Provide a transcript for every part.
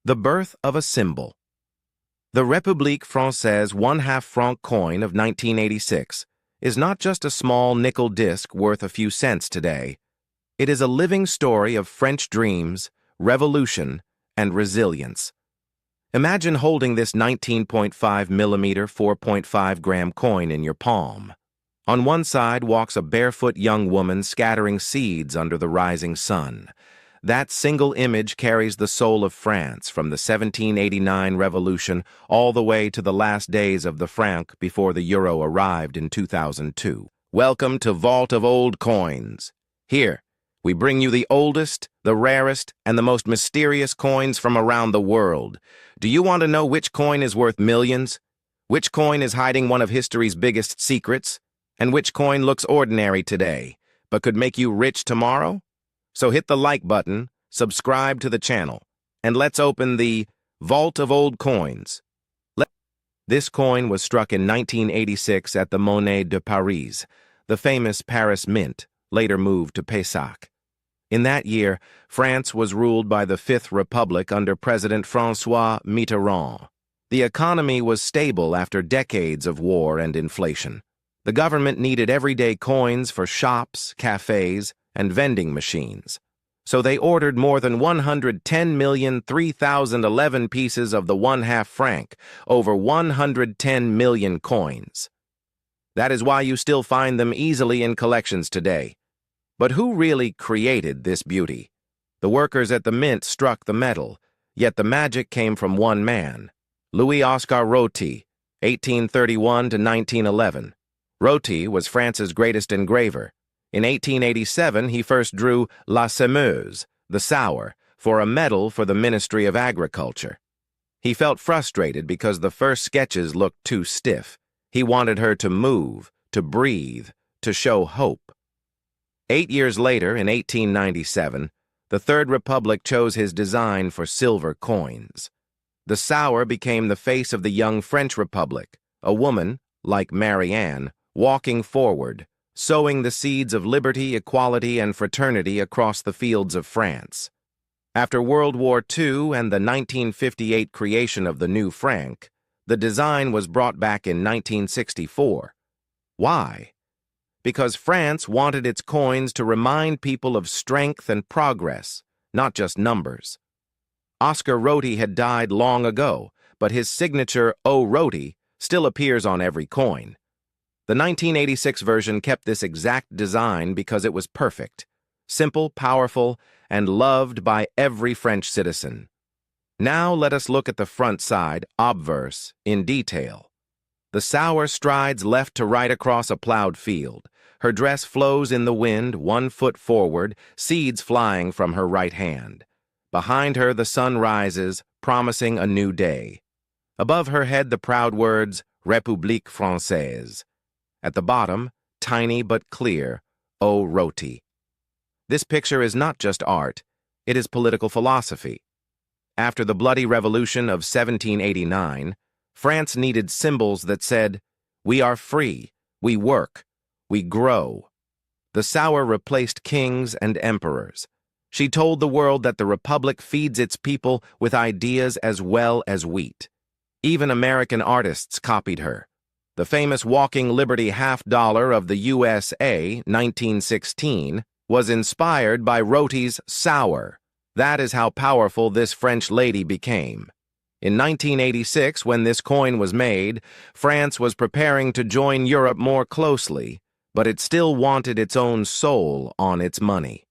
The birth of a symbol. The République Française 1/2 franc coin of 1986 is not just a small nickel disc worth a few cents today. It is a living story of French dreams, revolution, and resilience. Imagine holding this 19.5 millimeter 4.5 gram coin in your palm. On one side walks a barefoot young woman scattering seeds under the rising sun. That single image carries the soul of France from the 1789 revolution all the way to the last days of the franc before the euro arrived in 2002. Welcome to Vault of Old Coins. Here, we bring you the oldest, the rarest, and the most mysterious coins from around the world. Do you want to know which coin is worth millions? Which coin is hiding one of history's biggest secrets? And which coin looks ordinary today, but could make you rich tomorrow? So hit the like button, subscribe to the channel, and let's open the Vault of Old Coins. This coin was struck in 1986 at the Monnaie de Paris, the famous Paris Mint, later moved to Pessac. In that year, France was ruled by the Fifth Republic under President François Mitterrand. The economy was stable after decades of war and inflation. The government needed everyday coins for shops, cafes, and vending machines. So they ordered more than 110,003,011 pieces of the 1/2 franc, over 110 million coins. That is why you still find them easily in collections today. But who really created this beauty? The workers at the mint struck the metal, yet the magic came from one man, Louis-Oscar Roty, 1831 to 1911. Roty was France's greatest engraver. In 1887, he first drew La Semeuse, the sour, for a medal for the Ministry of Agriculture. He felt frustrated because the first sketches looked too stiff. He wanted her to move, to breathe, to show hope. 8 years later, in 1897, the Third Republic chose his design for silver coins. The sour became the face of the young French Republic, a woman, like Marianne, walking forward, sowing the seeds of liberty, equality, and fraternity across the fields of France. After World War II and the 1958 creation of the new franc, the design was brought back in 1964. Why? Because France wanted its coins to remind people of strength and progress, not just numbers. Oscar Roty had died long ago, but his signature O Roty still appears on every coin. The 1986 version kept this exact design because it was perfect, simple, powerful, and loved by every French citizen. Now let us look at the front side, obverse, in detail. The sour strides left to right across a plowed field. Her dress flows in the wind, 1 foot forward, seeds flying from her right hand. Behind her the sun rises, promising a new day. Above her head the proud words, République Française. At the bottom, tiny but clear, O Roty. This picture is not just art, it is political philosophy. After the bloody revolution of 1789, France needed symbols that said, "We are free, we work, we grow." The sour replaced kings and emperors. She told the world that the Republic feeds its people with ideas as well as wheat. Even American artists copied her. The famous Walking Liberty $50 of the USA, 1916, was inspired by Roty's sour. That is how powerful this French lady became. In 1986, when this coin was made, France was preparing to join Europe more closely, but it still wanted its own soul on its money.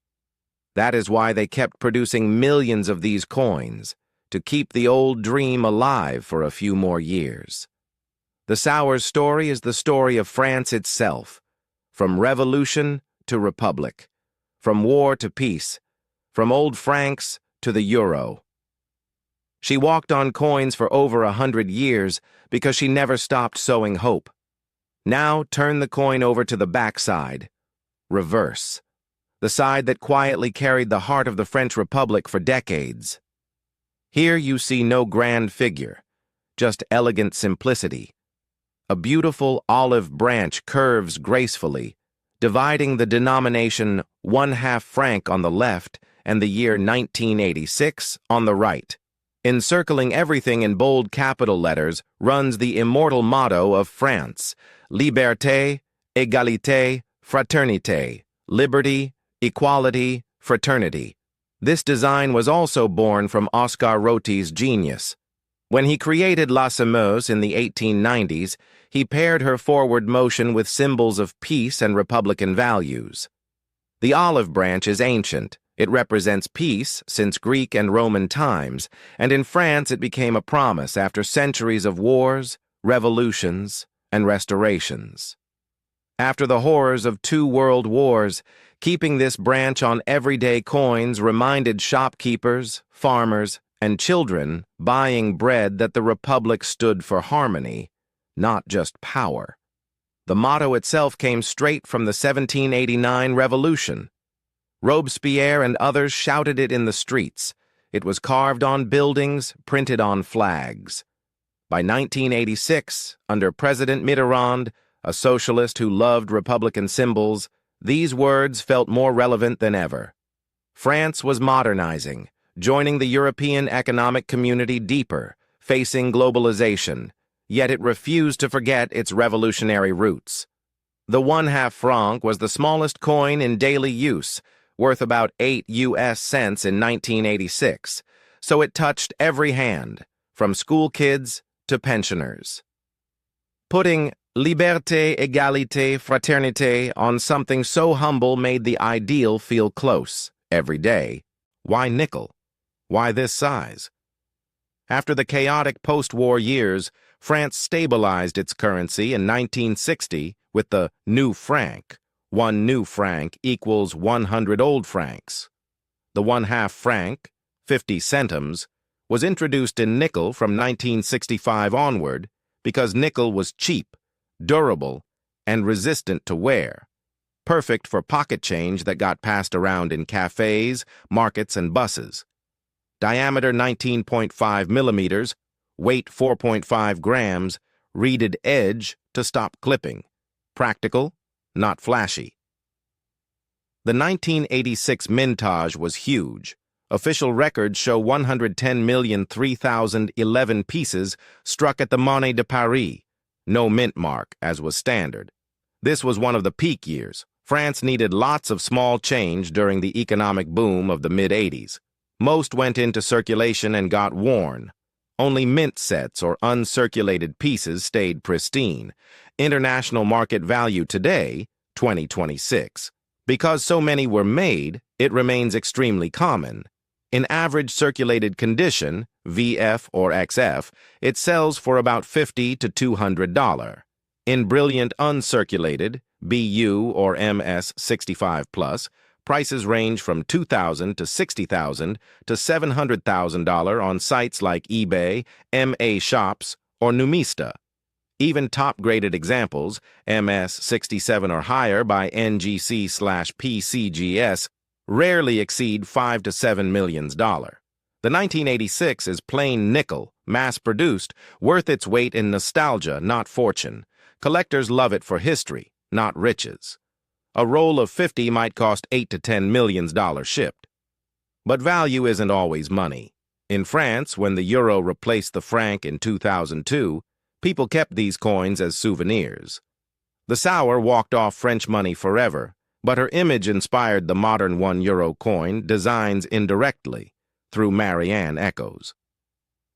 That is why they kept producing millions of these coins, to keep the old dream alive for a few more years. The sour's story is the story of France itself, from revolution to republic, from war to peace, from old francs to the euro. She walked on coins for over 100 years because she never stopped sowing hope. Now turn the coin over to the back side, reverse, the side that quietly carried the heart of the French Republic for decades. Here you see no grand figure, just elegant simplicity. A beautiful olive branch curves gracefully, dividing the denomination 1/2 franc on the left and the year 1986 on the right. Encircling everything in bold capital letters runs the immortal motto of France: Liberté, Égalité, Fraternité, liberty, equality, fraternity. This design was also born from Oscar Roti's genius. When he created La Semeuse in the 1890s, he paired her forward motion with symbols of peace and republican values. The olive branch is ancient. It represents peace since Greek and Roman times, and in France it became a promise after centuries of wars, revolutions, and restorations. After the horrors of 2 world wars, keeping this branch on everyday coins reminded shopkeepers, farmers, and children buying bread that the Republic stood for harmony, not just power. The motto itself came straight from the 1789 Revolution. Robespierre and others shouted it in the streets. It was carved on buildings, printed on flags. By 1986, under President Mitterrand, a socialist who loved Republican symbols, these words felt more relevant than ever. France was modernizing, joining the European economic community deeper, facing globalization, yet it refused to forget its revolutionary roots. The 1/2 franc was the smallest coin in daily use, worth about 8 US cents in 1986, so it touched every hand, from school kids to pensioners. Putting Liberté, Égalité, Fraternité on something so humble made the ideal feel close, every day. Why nickel? Why this size? After the chaotic post-war years, France stabilized its currency in 1960 with the new franc. 1 new franc equals 100 old francs. The 1/2 franc, 50 centimes, was introduced in nickel from 1965 onward because nickel was cheap, durable, and resistant to wear, perfect for pocket change that got passed around in cafes, markets, and buses. Diameter 19.5 millimeters, weight 4.5 grams, reeded edge to stop clipping. Practical, not flashy. The 1986 mintage was huge. Official records show 110,003,011 pieces struck at the Monnaie de Paris. No mint mark, as was standard. This was one of the peak years. France needed lots of small change during the economic boom of the mid-'80s. Most went into circulation and got worn. Only mint sets or uncirculated pieces stayed pristine. International market value today, 2026. Because so many were made, it remains extremely common. In average circulated condition, VF or XF, it sells for about $50 to $200. In brilliant uncirculated, BU or MS 65+, prices range from $2,000 to $60,000 to $700,000 on sites like eBay, MA Shops, or Numista. Even top-graded examples, MS 67 or higher by NGC/PCGS, rarely exceed $5 to $7 million. The 1986 is plain nickel, mass-produced, worth its weight in nostalgia, not fortune. Collectors love it for history, not riches. A roll of 50 might cost $8 to $10 million shipped. But value isn't always money. In France, when the euro replaced the franc in 2002, people kept these coins as souvenirs. The sour walked off French money forever, but her image inspired the modern €1 coin designs indirectly, through Marianne echoes.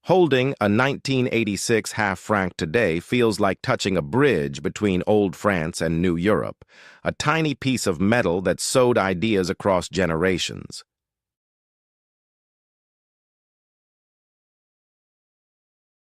Holding a 1986 half franc today feels like touching a bridge between old France and new Europe, a tiny piece of metal that sewed ideas across generations.